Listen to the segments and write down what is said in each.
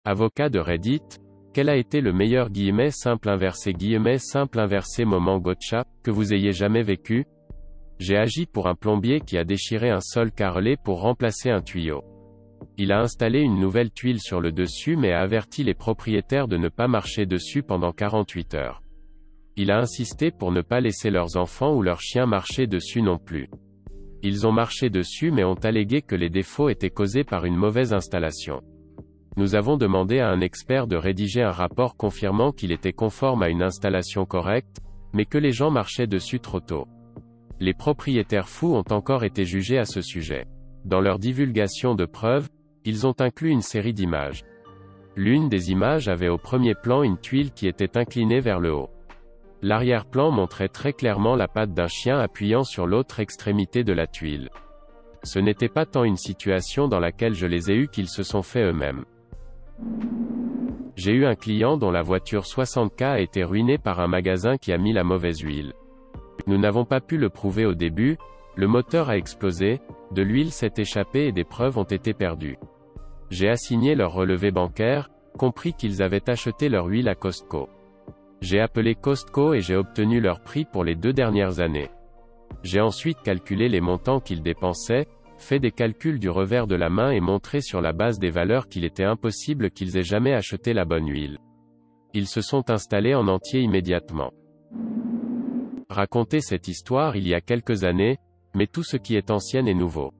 Avocat de Reddit, quel a été le meilleur simple inversé moment gotcha que vous ayez jamais vécu? J'ai agi pour un plombier qui a déchiré un sol carrelé pour remplacer un tuyau. Il a installé une nouvelle tuile sur le dessus mais a averti les propriétaires de ne pas marcher dessus pendant 48 heures. Il a insisté pour ne pas laisser leurs enfants ou leurs chiens marcher dessus non plus. Ils ont marché dessus mais ont allégué que les défauts étaient causés par une mauvaise installation. Nous avons demandé à un expert de rédiger un rapport confirmant qu'il était conforme à une installation correcte, mais que les gens marchaient dessus trop tôt. Les propriétaires fous ont encore été jugés à ce sujet. Dans leur divulgation de preuves, ils ont inclus une série d'images. L'une des images avait au premier plan une tuile qui était inclinée vers le haut. L'arrière-plan montrait très clairement la patte d'un chien appuyant sur l'autre extrémité de la tuile. Ce n'était pas tant une situation dans laquelle je les ai eus qu'ils se sont fait eux-mêmes. J'ai eu un client dont la voiture 60K a été ruinée par un magasin qui a mis la mauvaise huile. Nous n'avons pas pu le prouver au début, le moteur a explosé, de l'huile s'est échappée et des preuves ont été perdues. J'ai assigné leur relevé bancaire, compris qu'ils avaient acheté leur huile à Costco. J'ai appelé Costco et j'ai obtenu leur prix pour les 2 dernières années. J'ai ensuite calculé les montants qu'ils dépensaient, fait des calculs du revers de la main et montré sur la base des valeurs qu'il était impossible qu'ils aient jamais acheté la bonne huile. Ils se sont installés en entier immédiatement. Raconter cette histoire il y a quelques années, mais tout ce qui est ancien est nouveau.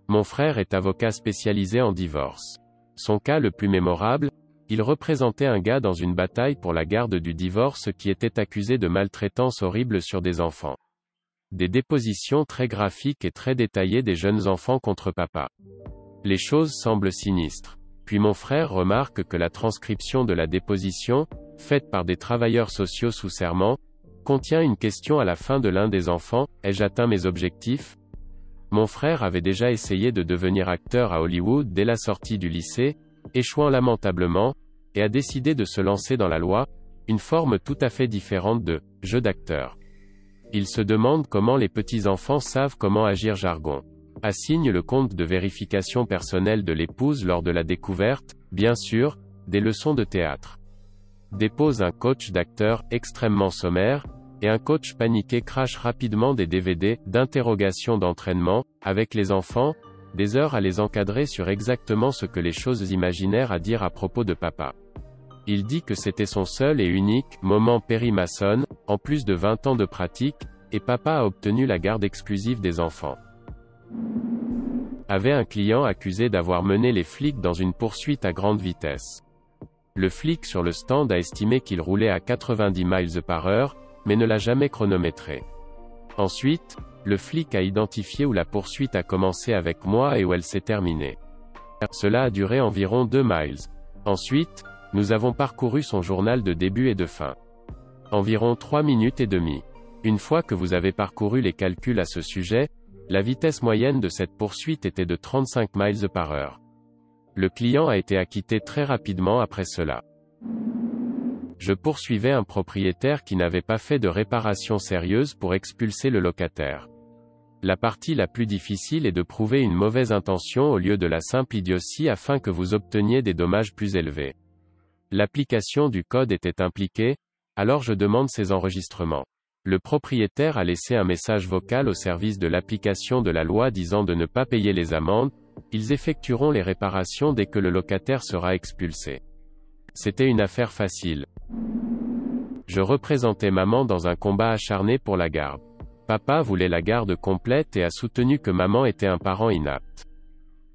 Mon frère est avocat spécialisé en divorce. Son cas le plus mémorable, il représentait un gars dans une bataille pour la garde du divorce qui était accusé de maltraitance horrible sur des enfants. Des dépositions très graphiques et très détaillées des jeunes enfants contre papa. Les choses semblent sinistres. Puis mon frère remarque que la transcription de la déposition, faite par des travailleurs sociaux sous serment, contient une question à la fin de l'un des enfants, ai-je atteint mes objectifs? Mon frère avait déjà essayé de devenir acteur à Hollywood dès la sortie du lycée, échouant lamentablement, et a décidé de se lancer dans la loi, une forme tout à fait différente de jeu d'acteur. Il se demande comment les petits-enfants savent comment agir jargon. Assigne le compte de vérification personnelle de l'épouse lors de la découverte, bien sûr, des leçons de théâtre. Dépose un coach d'acteur extrêmement sommaire, et un coach paniqué crache rapidement des DVD d'interrogation d'entraînement, avec les enfants, des heures à les encadrer sur exactement ce que les choses imaginaires à dire à propos de papa. Il dit que c'était son seul et unique moment Perry Mason, en plus de 20 ans de pratique, et papa a obtenu la garde exclusive des enfants. Avait un client accusé d'avoir mené les flics dans une poursuite à grande vitesse. Le flic sur le stand a estimé qu'il roulait à 90 miles par heure, mais ne l'a jamais chronométré. Ensuite, le flic a identifié où la poursuite a commencé avec moi et où elle s'est terminée. Cela a duré environ 2 miles. Ensuite, nous avons parcouru son journal de début et de fin. Environ 3 minutes et demie. Une fois que vous avez parcouru les calculs à ce sujet, la vitesse moyenne de cette poursuite était de 35 miles par heure. Le client a été acquitté très rapidement après cela. Je poursuivais un propriétaire qui n'avait pas fait de réparation sérieuse pour expulser le locataire. La partie la plus difficile est de prouver une mauvaise intention au lieu de la simple idiotie afin que vous obteniez des dommages plus élevés. L'application du code était impliquée, alors je demande ces enregistrements. Le propriétaire a laissé un message vocal au service de l'application de la loi disant de ne pas payer les amendes, ils effectueront les réparations dès que le locataire sera expulsé. C'était une affaire facile. Je représentais maman dans un combat acharné pour la garde. Papa voulait la garde complète et a soutenu que maman était un parent inapte.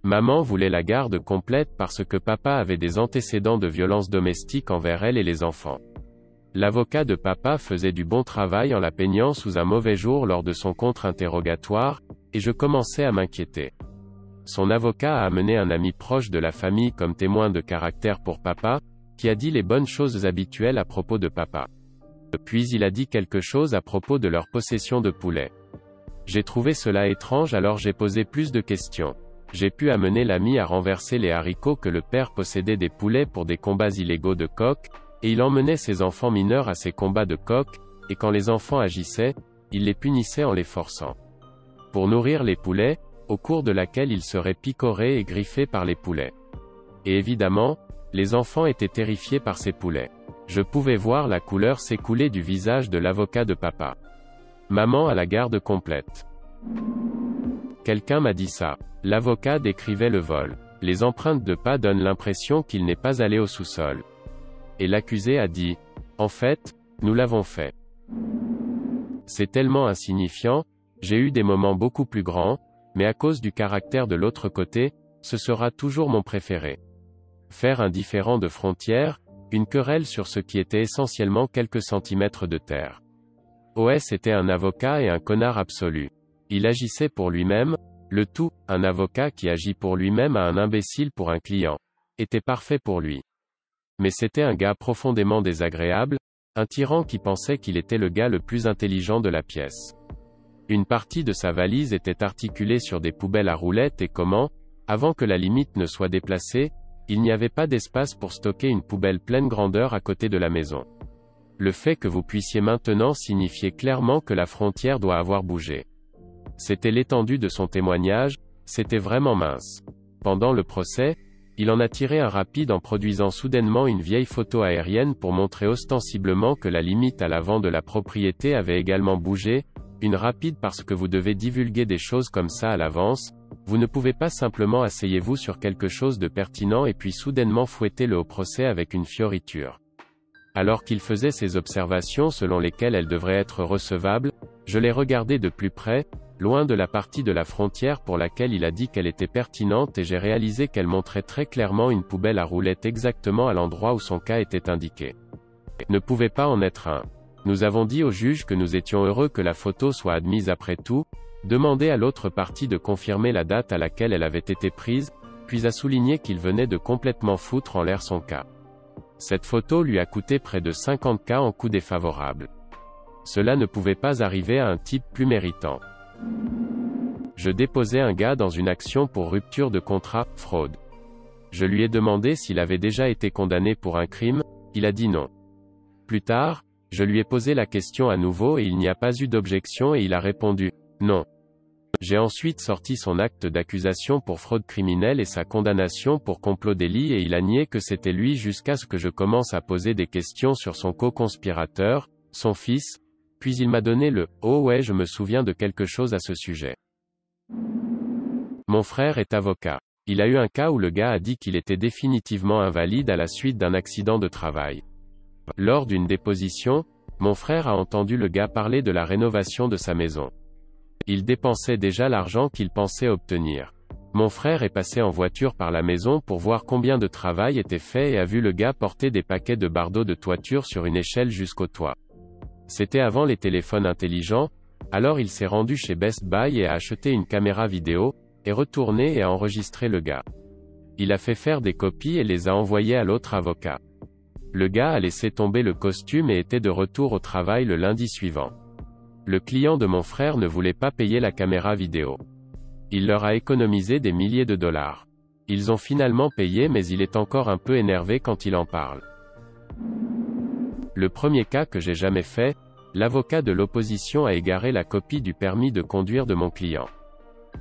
Maman voulait la garde complète parce que papa avait des antécédents de violence domestique envers elle et les enfants. L'avocat de papa faisait du bon travail en la peignant sous un mauvais jour lors de son contre-interrogatoire, et je commençais à m'inquiéter. Son avocat a amené un ami proche de la famille comme témoin de caractère pour papa, qui a dit les bonnes choses habituelles à propos de papa. Puis il a dit quelque chose à propos de leur possession de poulets. J'ai trouvé cela étrange alors j'ai posé plus de questions. J'ai pu amener l'ami à renverser les haricots que le père possédait des poulets pour des combats illégaux de coqs, et il emmenait ses enfants mineurs à ces combats de coqs, et quand les enfants agissaient, il les punissait en les forçant. Pour nourrir les poulets, au cours de laquelle ils seraient picorés et griffés par les poulets. Et évidemment, Les enfants étaient terrifiés par ces poulets. Je pouvais voir la couleur s'écouler du visage de l'avocat de papa. Maman à la garde complète. Quelqu'un m'a dit ça. L'avocat décrivait le vol. Les empreintes de pas donnent l'impression qu'il n'est pas allé au sous-sol. Et l'accusé a dit, en fait, nous l'avons fait. C'est tellement insignifiant, j'ai eu des moments beaucoup plus grands, mais à cause du caractère de l'autre côté, ce sera toujours mon préféré. Faire un différend de frontière, une querelle sur ce qui était essentiellement quelques centimètres de terre. OS était un avocat et un connard absolu. Il agissait pour lui-même, le tout, un avocat qui agit pour lui-même à un imbécile pour un client, était parfait pour lui. Mais c'était un gars profondément désagréable, un tyran qui pensait qu'il était le gars le plus intelligent de la pièce. Une partie de sa valise était articulée sur des poubelles à roulettes et comment, avant que la limite ne soit déplacée, il n'y avait pas d'espace pour stocker une poubelle pleine grandeur à côté de la maison. Le fait que vous puissiez maintenant signifiait clairement que la frontière doit avoir bougé. C'était l'étendue de son témoignage, c'était vraiment mince. Pendant le procès, il en a tiré un rapide en produisant soudainement une vieille photo aérienne pour montrer ostensiblement que la limite à l'avant de la propriété avait également bougé, une rapide parce que vous devez divulguer des choses comme ça à l'avance, vous ne pouvez pas simplement asseyez-vous sur quelque chose de pertinent et puis soudainement fouetter-le au procès avec une fioriture. Alors qu'il faisait ces observations selon lesquelles elle devrait être recevable, je l'ai regardé de plus près, loin de la partie de la frontière pour laquelle il a dit qu'elle était pertinente et j'ai réalisé qu'elle montrait très clairement une poubelle à roulettes exactement à l'endroit où son cas était indiqué. Ne pouvait pas en être un. Nous avons dit au juge que nous étions heureux que la photo soit admise après tout, demandé à l'autre partie de confirmer la date à laquelle elle avait été prise, puis a souligné qu'il venait de complètement foutre en l'air son cas. Cette photo lui a coûté près de 50 000 en coûts défavorables. Cela ne pouvait pas arriver à un type plus méritant. Je déposais un gars dans une action pour rupture de contrat, fraude. Je lui ai demandé s'il avait déjà été condamné pour un crime, il a dit non. Plus tard, je lui ai posé la question à nouveau et il n'y a pas eu d'objection et il a répondu « non ». J'ai ensuite sorti son acte d'accusation pour fraude criminelle et sa condamnation pour complot délit et il a nié que c'était lui jusqu'à ce que je commence à poser des questions sur son co-conspirateur, son fils, puis il m'a donné le « oh ouais je me souviens de quelque chose à ce sujet ». Mon frère est avocat. Il a eu un cas où le gars a dit qu'il était définitivement invalide à la suite d'un accident de travail. Lors d'une déposition, mon frère a entendu le gars parler de la rénovation de sa maison. Il dépensait déjà l'argent qu'il pensait obtenir. Mon frère est passé en voiture par la maison pour voir combien de travail était fait et a vu le gars porter des paquets de bardeaux de toiture sur une échelle jusqu'au toit. C'était avant les téléphones intelligents, alors il s'est rendu chez Best Buy et a acheté une caméra vidéo, est retourné et a enregistré le gars. Il a fait faire des copies et les a envoyées à l'autre avocat. Le gars a laissé tomber le costume et était de retour au travail le lundi suivant. Le client de mon frère ne voulait pas payer la caméra vidéo. Il leur a économisé des milliers de dollars. Ils ont finalement payé mais il est encore un peu énervé quand il en parle. Le premier cas que j'ai jamais fait, l'avocat de l'opposition a égaré la copie du permis de conduire de mon client.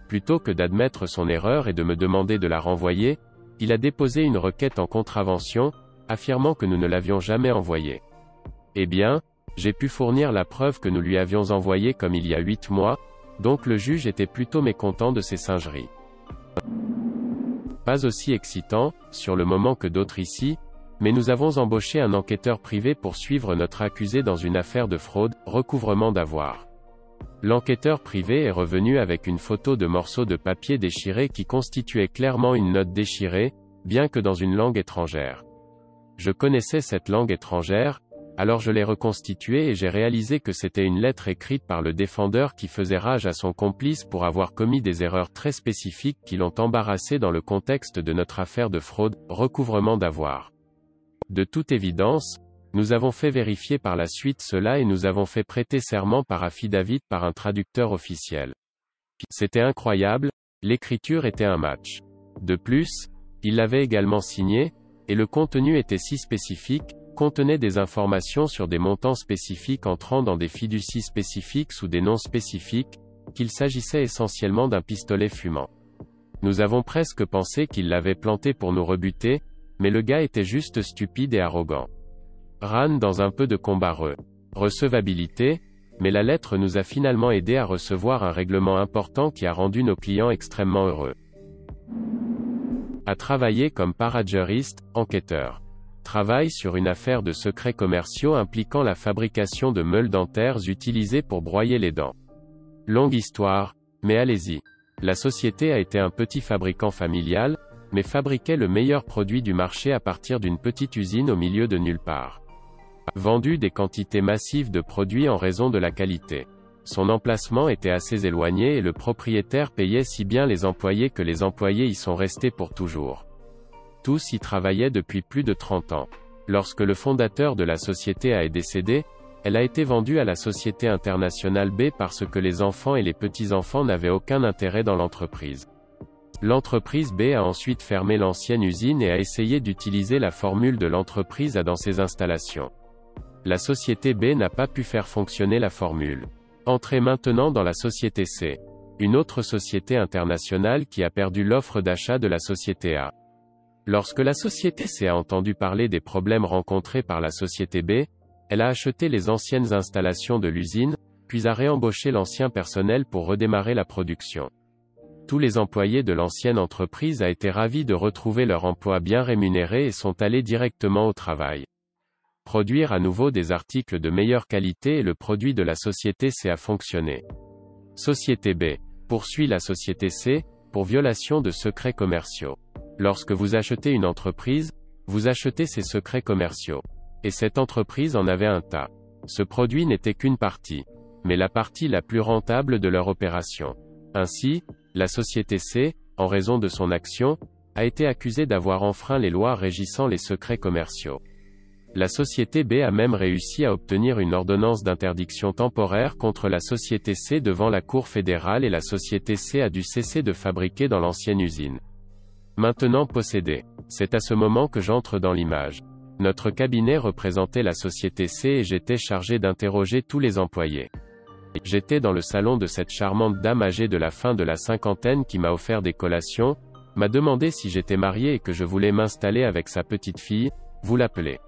Plutôt que d'admettre son erreur et de me demander de la renvoyer, il a déposé une requête en contravention, affirmant que nous ne l'avions jamais envoyé. Eh bien, j'ai pu fournir la preuve que nous lui avions envoyé comme il y a 8 mois, donc le juge était plutôt mécontent de ces singeries. Pas aussi excitant, sur le moment que d'autres ici, mais nous avons embauché un enquêteur privé pour suivre notre accusé dans une affaire de fraude, recouvrement d'avoirs. L'enquêteur privé est revenu avec une photo de morceaux de papier déchirés qui constituaient clairement une note déchirée, bien que dans une langue étrangère. Je connaissais cette langue étrangère, alors je l'ai reconstituée et j'ai réalisé que c'était une lettre écrite par le défendeur qui faisait rage à son complice pour avoir commis des erreurs très spécifiques qui l'ont embarrassé dans le contexte de notre affaire de fraude, recouvrement d'avoirs. De toute évidence, nous avons fait vérifier par la suite cela et nous avons fait prêter serment par affidavit par un traducteur officiel. C'était incroyable, l'écriture était un match. De plus, il l'avait également signé, et le contenu était si spécifique, contenait des informations sur des montants spécifiques entrant dans des fiducies spécifiques sous des noms spécifiques, qu'il s'agissait essentiellement d'un pistolet fumant. Nous avons presque pensé qu'il l'avait planté pour nous rebuter, Mais le gars était juste stupide et arrogant. RAN dans un peu de combat recevabilité, mais la lettre nous a finalement aidé à recevoir un règlement important qui a rendu nos clients extrêmement heureux. A travailler comme parajuriste, enquêteur. Travaille sur une affaire de secrets commerciaux impliquant la fabrication de meules dentaires utilisées pour broyer les dents. Longue histoire, mais allez-y. La société a été un petit fabricant familial, mais fabriquait le meilleur produit du marché à partir d'une petite usine au milieu de nulle part. Vendu des quantités massives de produits en raison de la qualité. Son emplacement était assez éloigné et le propriétaire payait si bien les employés que les employés y sont restés pour toujours. Tous y travaillaient depuis plus de 30 ans. Lorsque le fondateur de la société est décédé, elle a été vendue à la Société Internationale B parce que les enfants et les petits-enfants n'avaient aucun intérêt dans l'entreprise. L'entreprise B a ensuite fermé l'ancienne usine et a essayé d'utiliser la formule de l'entreprise A dans ses installations. La société B n'a pas pu faire fonctionner la formule. Entrez maintenant dans la société C, une autre société internationale qui a perdu l'offre d'achat de la société A. Lorsque la société C a entendu parler des problèmes rencontrés par la société B, elle a acheté les anciennes installations de l'usine, puis a réembauché l'ancien personnel pour redémarrer la production. Tous les employés de l'ancienne entreprise a été ravis de retrouver leur emploi bien rémunéré et sont allés directement au travail. Produire à nouveau des articles de meilleure qualité et le produit de la société C a fonctionné. Société B poursuit la société C pour violation de secrets commerciaux. Lorsque vous achetez une entreprise, vous achetez ses secrets commerciaux. Et cette entreprise en avait un tas. Ce produit n'était qu'une partie, mais la partie la plus rentable de leur opération. Ainsi, la société C, en raison de son action, a été accusée d'avoir enfreint les lois régissant les secrets commerciaux. La société B a même réussi à obtenir une ordonnance d'interdiction temporaire contre la société C devant la Cour fédérale et la société C a dû cesser de fabriquer dans l'ancienne usine. Maintenant possédée. C'est à ce moment que j'entre dans l'image. Notre cabinet représentait la société C et j'étais chargé d'interroger tous les employés. J'étais dans le salon de cette charmante dame âgée de la fin de la cinquantaine qui m'a offert des collations, m'a demandé si j'étais marié et que je voulais m'installer avec sa petite fille, vous l'appelez.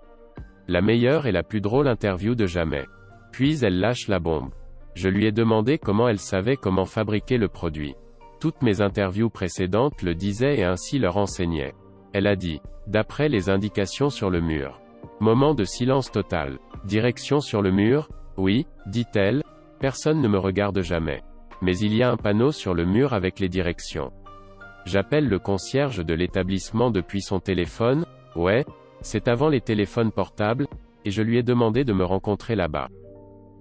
La meilleure et la plus drôle interview de jamais. Puis elle lâche la bombe. Je lui ai demandé comment elle savait comment fabriquer le produit. Toutes mes interviews précédentes le disaient et ainsi leur enseignaient. Elle a dit, d'après les indications sur le mur. Moment de silence total. Direction sur le mur, oui, dit-elle, personne ne me regarde jamais. Mais il y a un panneau sur le mur avec les directions. J'appelle le concierge de l'établissement depuis son téléphone, ouais, c'est avant les téléphones portables, et je lui ai demandé de me rencontrer là-bas.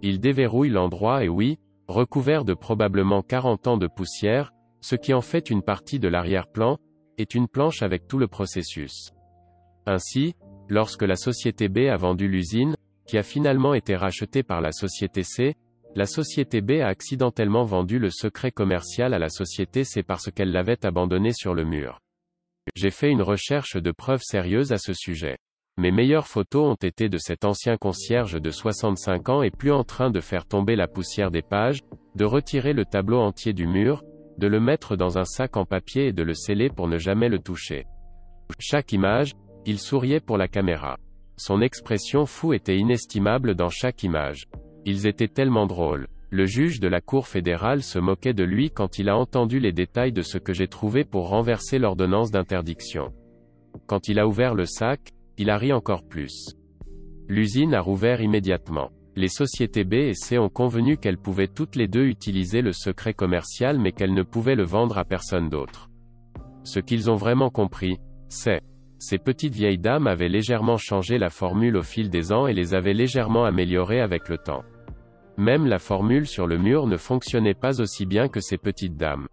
Il déverrouille l'endroit et oui, recouvert de probablement 40 ans de poussière, ce qui en fait une partie de l'arrière-plan, est une planche avec tout le processus. Ainsi, lorsque la société B a vendu l'usine, qui a finalement été rachetée par la société C, la société B a accidentellement vendu le secret commercial à la société C parce qu'elle l'avait abandonné sur le mur. J'ai fait une recherche de preuves sérieuses à ce sujet. Mes meilleures photos ont été de cet ancien concierge de 65 ans et plus en train de faire tomber la poussière des pages, de retirer le tableau entier du mur, de le mettre dans un sac en papier et de le sceller pour ne jamais le toucher. Chaque image, il souriait pour la caméra. Son expression fou était inestimable dans chaque image. Ils étaient tellement drôles. Le juge de la Cour fédérale se moquait de lui quand il a entendu les détails de ce que j'ai trouvé pour renverser l'ordonnance d'interdiction. Quand il a ouvert le sac, il a ri encore plus. L'usine a rouvert immédiatement. Les sociétés B et C ont convenu qu'elles pouvaient toutes les deux utiliser le secret commercial mais qu'elles ne pouvaient le vendre à personne d'autre. Ce qu'ils ont vraiment compris, c'est ces petites vieilles dames avaient légèrement changé la formule au fil des ans et les avaient légèrement améliorées avec le temps. Même la formule sur le mur ne fonctionnait pas aussi bien que ces petites dames.